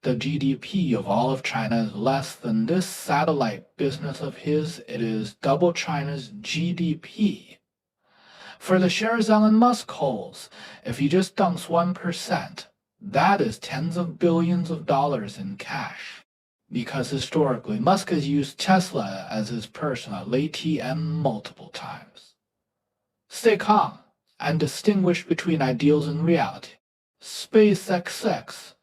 The GDP of all of China is less than this satellite business of his. It is double China's GDP. For the shares Elon Musk holds, if he just dumps 1%, that is tens of billions of dollars in cash. Because historically, Musk has used Tesla as his personal ATM multiple times. Stay calm and distinguish between ideals and reality. SpaceX's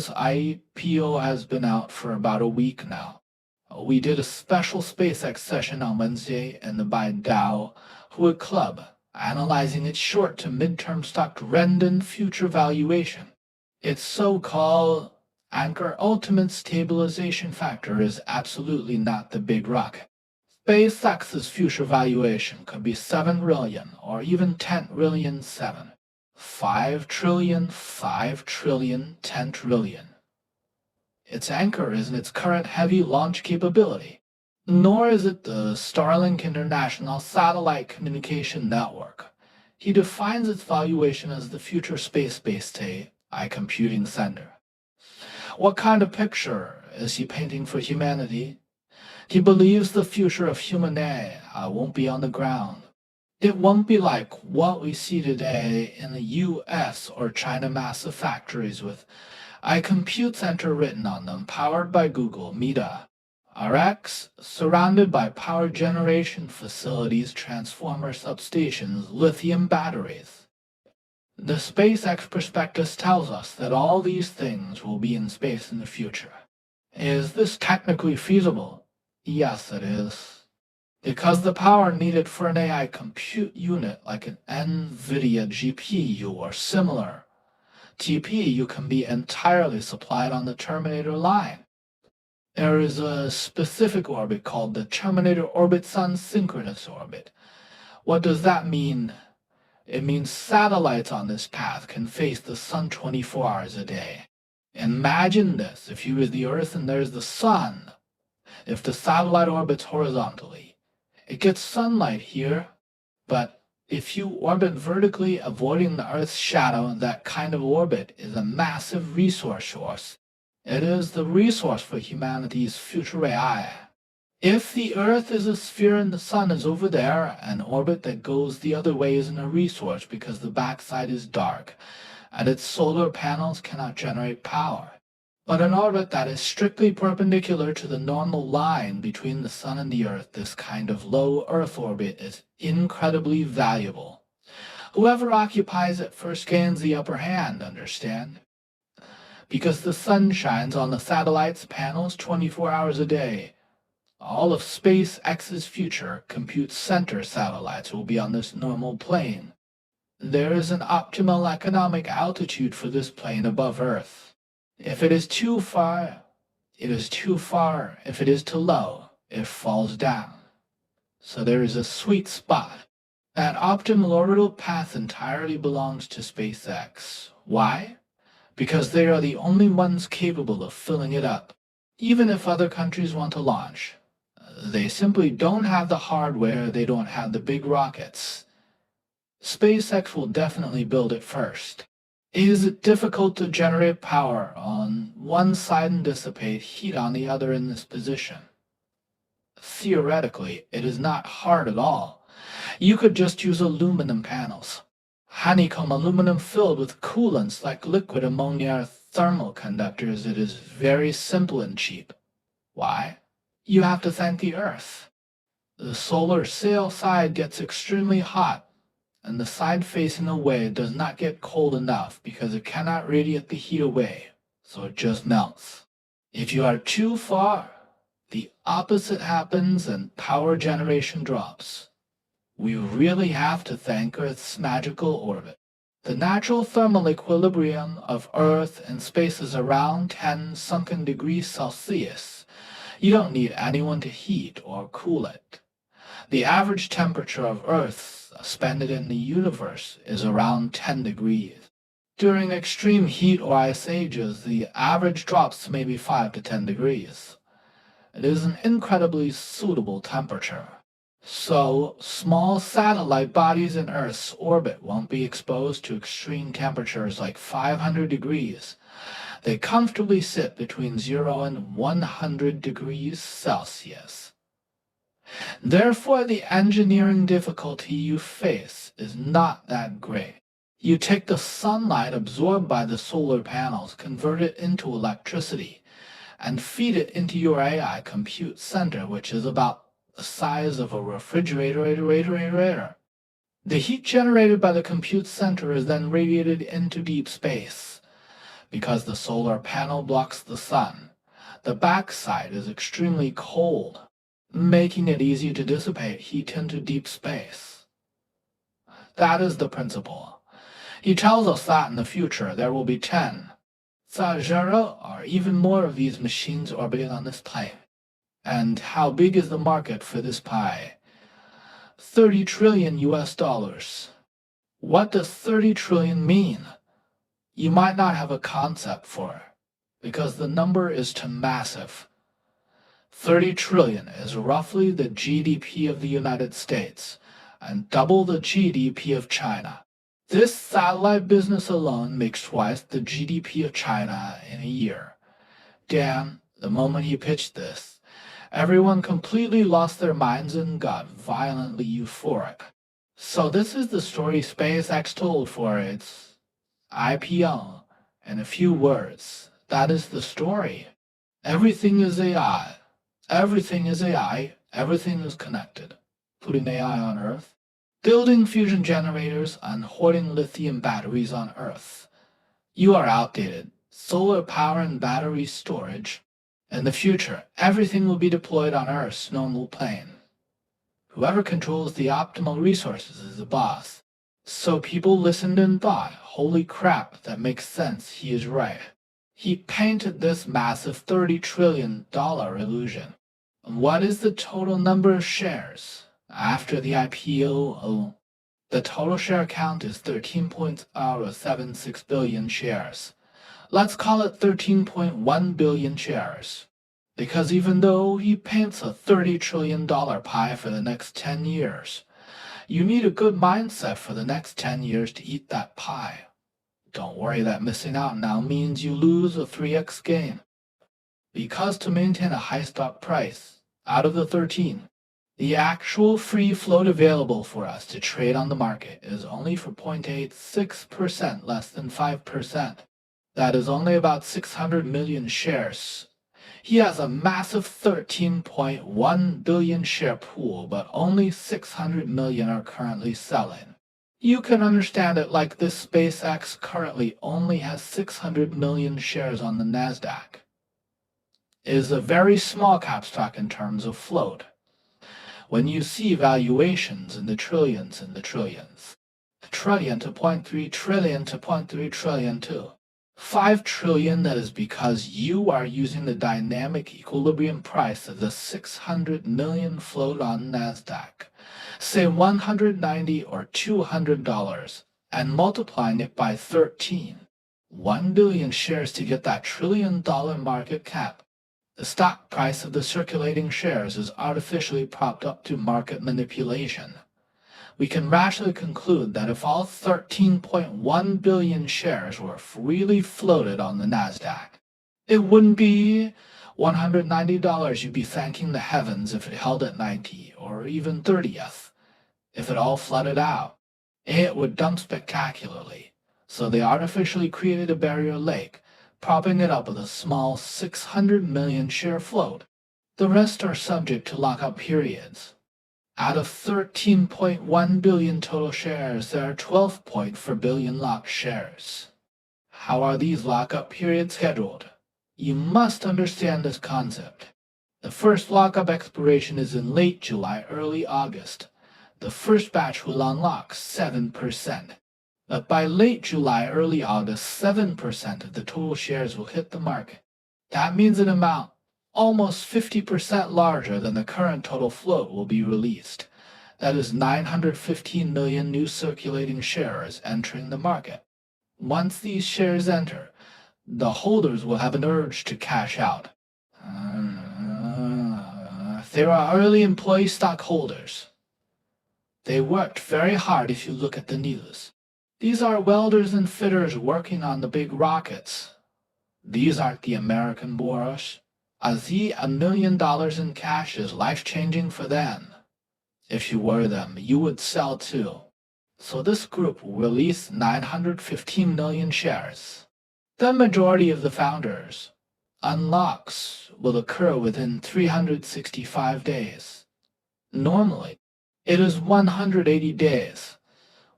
IPO has been out for about a week now. We did a special SpaceX session on Wednesday in the by Dow Hood Club, analyzing its short to midterm stock trend and future valuation. Its so-called anchor ultimate stabilization factor is absolutely not the big rocket. SpaceX's future valuation could be 7 trillion or even 10 trillion 7. 5 trillion, 5 trillion, 10 trillion. Its anchor isn't its current heavy launch capability, nor is it the Starlink International Satellite Communication Network. He defines its valuation as the future space-based AI computing center. What kind of picture is he painting for humanity? He believes the future of human AI won't be on the ground. It won't be like what we see today in the US or China massive factories with I compute center written on them, powered by Google, Meta, RX, surrounded by power generation facilities, transformer substations, lithium batteries. The SpaceX prospectus tells us that all these things will be in space in the future. Is this technically feasible? Yes, it is. Because the power needed for an AI compute unit like an NVIDIA GPU or similar TPU can be entirely supplied on the Terminator line. There is a specific orbit called the Terminator Orbit Sun Synchronous Orbit. What does that mean? It means satellites on this path can face the sun 24 hours a day. Imagine this, if you is the Earth and there's the sun. If the satellite orbits horizontally, it gets sunlight here, but if you orbit vertically, avoiding the Earth's shadow, that kind of orbit is a massive resource source. It is the resource for humanity's future AI. If the Earth is a sphere and the sun is over there, an orbit that goes the other way isn't a resource because the backside is dark, and its solar panels cannot generate power. But an orbit that is strictly perpendicular to the normal line between the sun and the Earth, this kind of low Earth orbit, is incredibly valuable. Whoever occupies it first gains the upper hand, understand? Because the sun shines on the satellite's panels 24 hours a day. All of SpaceX's future compute center satellites will be on this normal plane. There is an optimal economic altitude for this plane above Earth. If it is too far, it is too far. If it is too low, it falls down. So there is a sweet spot. That optimal orbital path entirely belongs to SpaceX. Why? Because they are the only ones capable of filling it up. Even if other countries want to launch, they simply don't have the hardware, they don't have the big rockets. SpaceX will definitely build it first. Is it difficult to generate power on one side and dissipate heat on the other in this position? Theoretically, it is not hard at all. You could just use aluminum panels. Honeycomb aluminum filled with coolants like liquid ammonia or thermal conductors. It is very simple and cheap. Why? You have to thank the Earth. The solar sail side gets extremely hot, and the side facing away does not get cold enough because it cannot radiate the heat away, so it just melts. If you are too far, the opposite happens and power generation drops. We really have to thank Earth's magical orbit. The natural thermal equilibrium of Earth and space is around 10 sunken degrees Celsius. You don't need anyone to heat or cool it. The average temperature of Earth suspended in the universe is around 10 degrees. During extreme heat or ice ages, the average drops to maybe 5 to 10 degrees. It is an incredibly suitable temperature. So, small satellite bodies in Earth's orbit won't be exposed to extreme temperatures like 500 degrees. They comfortably sit between 0 and 100 degrees Celsius. Therefore, the engineering difficulty you face is not that great. You take the sunlight absorbed by the solar panels, convert it into electricity, and feed it into your AI compute center, which is about the size of a refrigerator. The heat generated by the compute center is then radiated into deep space. Because the solar panel blocks the sun, the backside is extremely cold, making it easy to dissipate heat into deep space. That is the principle. He tells us that in the future there will be 10, 0, or even more of these machines orbiting on this planet. And how big is the market for this pie? 30 trillion US dollars. What does 30 trillion mean? You might not have a concept for it, because the number is too massive. 30 trillion is roughly the GDP of the United States and double the GDP of China. This satellite business alone makes twice the GDP of China in a year. Damn, the moment he pitched this, everyone completely lost their minds and got violently euphoric. So this is the story SpaceX told for its IPO. In a few words, that is the story. Everything is AI. Everything is AI. Everything is connected. Putting AI on Earth, building fusion generators, and hoarding lithium batteries on Earth. You are outdated. Solar power and battery storage. In the future, everything will be deployed on Earth's normal plane. Whoever controls the optimal resources is the boss. So people listened and thought, holy crap, that makes sense, he is right. He painted this massive $30 trillion illusion. What is the total number of shares? After the IPO, the total share count is 13.076 billion shares. Let's call it 13.1 billion shares. Because even though he paints a $30 trillion pie for the next 10 years, you need a good mindset for the next 10 years to eat that pie. Don't worry that missing out now means you lose a 3x gain. Because to maintain a high stock price, out of the 13, the actual free float available for us to trade on the market is only for 0.86%, less than 5%. That is only about 600 million shares. He has a massive 13.1 billion share pool, but only 600 million are currently selling. You can understand it like this: SpaceX currently only has 600 million shares on the Nasdaq. It is a very small cap stock in terms of float. When you see valuations in the trillions and the trillions, a trillion to 0.3 trillion to 0.3 trillion too. 5 trillion, that is because you are using the dynamic equilibrium price of the 600 million float on Nasdaq, say $190 or $200, and multiplying it by 13. 1 billion shares to get that $1 trillion market cap. The stock price of the circulating shares is artificially propped up to market manipulation. We can rationally conclude that if all 13.1 billion shares were freely floated on the Nasdaq, it wouldn't be $190. You'd be thanking the heavens if it held at 90 or even 30th. If it all flooded out, it would dump spectacularly. So they artificially created a barrier lake, propping it up with a small 600 million share float. The rest are subject to lockup periods. Out of 13.1 billion total shares, there are 12.4 billion locked shares. How are these lockup periods scheduled? You must understand this concept. The first lockup expiration is in late July, early August. The first batch will unlock 7%. But by late July, early August, 7% of the total shares will hit the market. That means an amount almost 50% larger than the current total float will be released. That is 915 million new circulating shares entering the market. Once these shares enter, the holders will have an urge to cash out. There are early employee stockholders. They worked very hard if you look at the news. These are welders and fitters working on the big rockets. These aren't the American bourse. $1 million in cash is life-changing for them. If you were them, you would sell too. So this group will release 915 million shares. The majority of the founders unlocks will occur within 365 days. Normally, it is 180 days.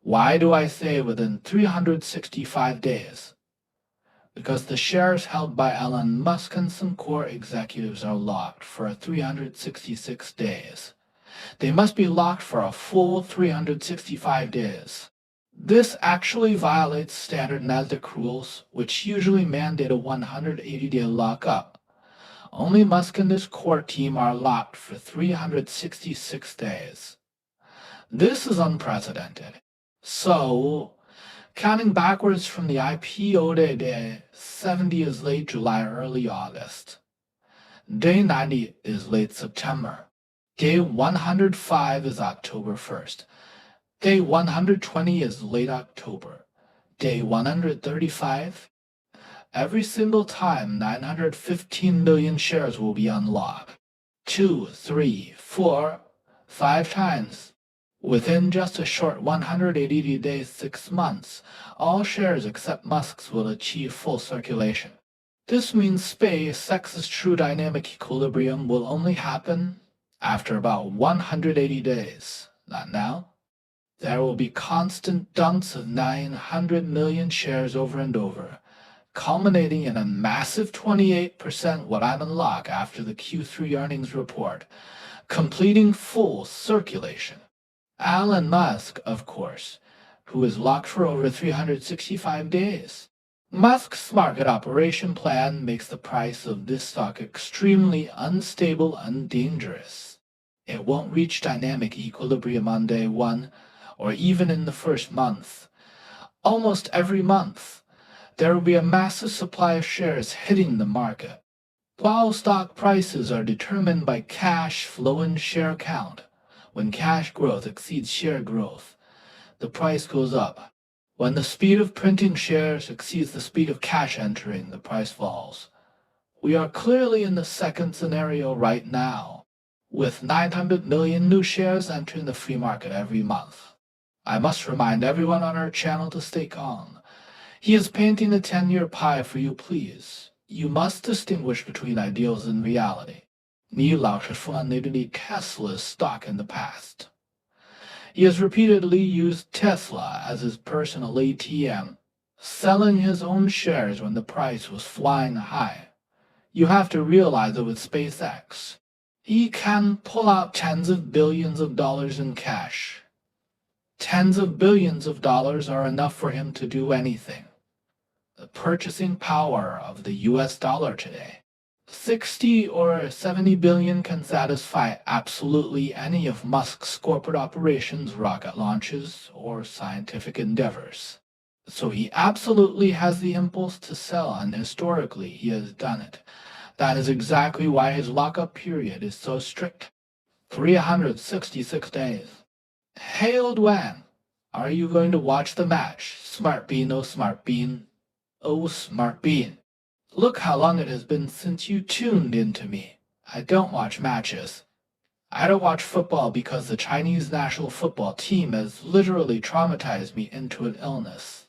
Why do I say within 365 days? Because the shares held by Elon Musk and some core executives are locked for 366 days. They must be locked for a full 365 days. This actually violates standard Nasdaq rules, which usually mandate a 180-day lockup. Only Musk and his core team are locked for 366 days. This is unprecedented. So, counting backwards from the IPO day 70 is late July, early August. Day 90 is late September. Day 105 is October 1st. Day 120 is late October. Day 135, every single time 915 million shares will be unlocked. 2, 3, 4, 5 times. Within just a short 180 days, 6 months, all shares except Musk's will achieve full circulation. This means SpaceX's true dynamic equilibrium will only happen after about 180 days, not now. There will be constant dumps of 900 million shares over and over, culminating in a massive 28% what I unlock after the Q3 earnings report, completing full circulation. Elon Musk, of course, who is locked for over 365 days. Musk's market operation plan makes the price of this stock extremely unstable and dangerous. It won't reach dynamic equilibrium on day one, or even in the first month. Almost every month, there will be a massive supply of shares hitting the market. While stock prices are determined by cash flow and share count, when cash growth exceeds share growth, the price goes up. When the speed of printing shares exceeds the speed of cash entering, the price falls. We are clearly in the second scenario right now, with 900 million new shares entering the free market every month. I must remind everyone on our channel to stay calm. He is painting a 10-year pie for you, please. You must distinguish between ideals and reality. 你老是说你need Tesla's stock in the past. He has repeatedly used Tesla as his personal ATM, selling his own shares when the price was flying high. You have to realize that with SpaceX, he can pull out tens of billions of dollars in cash. Tens of billions of dollars are enough for him to do anything. The purchasing power of the US dollar today, 60 or 70 billion can satisfy absolutely any of Musk's corporate operations, rocket launches, or scientific endeavors. So he absolutely has the impulse to sell, and historically he has done it. That is exactly why his lockup period is so strict. 366 days. Hey, old Wan, are you going to watch the match? Smart bean, oh smart bean. Oh, smart bean. Look how long it has been since you tuned into me. I don't watch matches. I don't watch football because the Chinese national football team has literally traumatized me into an illness.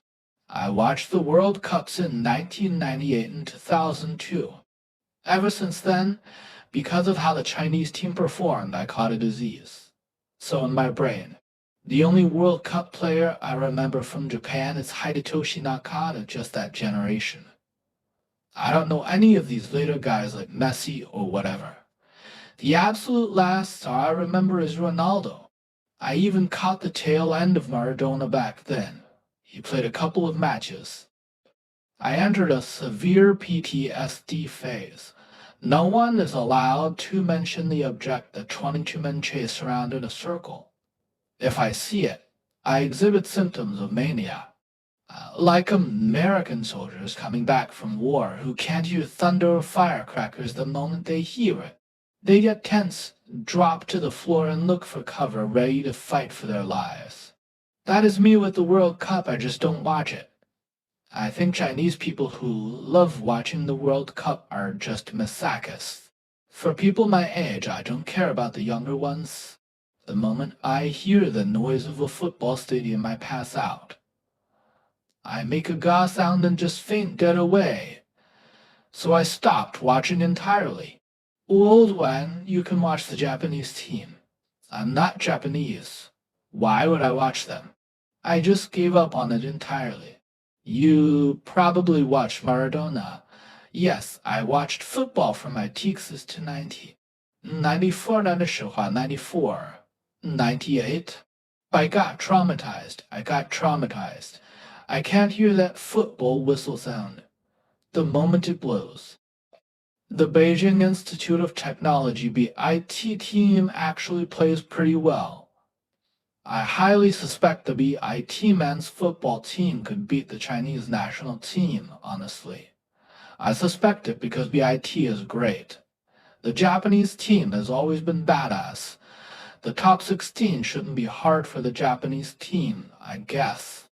I watched the World Cups in 1998 and 2002. Ever since then, because of how the Chinese team performed, I caught a disease. So in my brain, the only World Cup player I remember from Japan is Hidetoshi Nakata, just that generation. I don't know any of these later guys like Messi or whatever. The absolute last star I remember is Ronaldo. I even caught the tail end of Maradona back then. He played a couple of matches. I entered a severe PTSD phase. No one is allowed to mention the object that 22 men chase around in a circle. If I see it, I exhibit symptoms of mania. Like American soldiers coming back from war who can't hear thunder or firecrackers the moment they hear it. They get tense, drop to the floor, and look for cover, ready to fight for their lives. That is me with the World Cup, I just don't watch it. I think Chinese people who love watching the World Cup are just masochists. For people my age, I don't care about the younger ones. The moment I hear the noise of a football stadium, I pass out. I make a gah sound and just faint dead away. So I stopped watching entirely. Old one, you can watch the Japanese team. I'm not Japanese. Why would I watch them? I just gave up on it entirely. You probably watched Maradona. Yes, I watched football from my teens to 90. 94年的时候94. 98. I got traumatized. I got traumatized. I can't hear that football whistle sound. The moment it blows. The Beijing Institute of Technology BIT team actually plays pretty well. I highly suspect the BIT men's football team could beat the Chinese national team, honestly. I suspect it because BIT is great. The Japanese team has always been badass. The top 16 shouldn't be hard for the Japanese team, I guess.